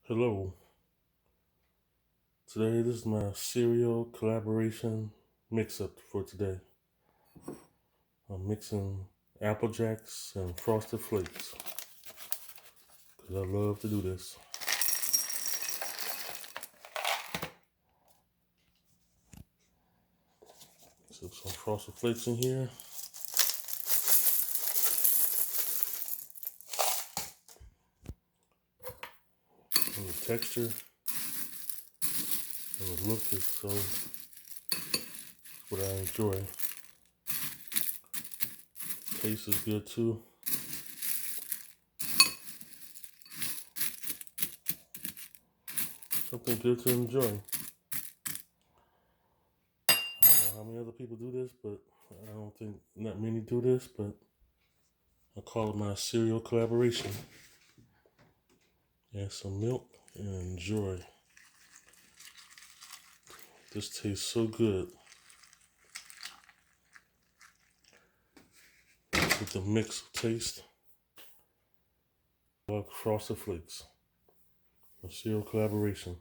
Hello. Today, this is my cereal collaboration mix-up for today. I'm mixing Apple Jacks and Frosted Flakes because I love to do this. So some Frosted Flakes in here. And the texture and the look is so what I enjoy. Taste is good too. Something good to enjoy. I don't know how many other people do this, but I don't think not many do this, but I call it my cereal collaboration. Add some milk and enjoy. This tastes so good with the mix of taste. Like Frosted Flakes, a cereal collaboration.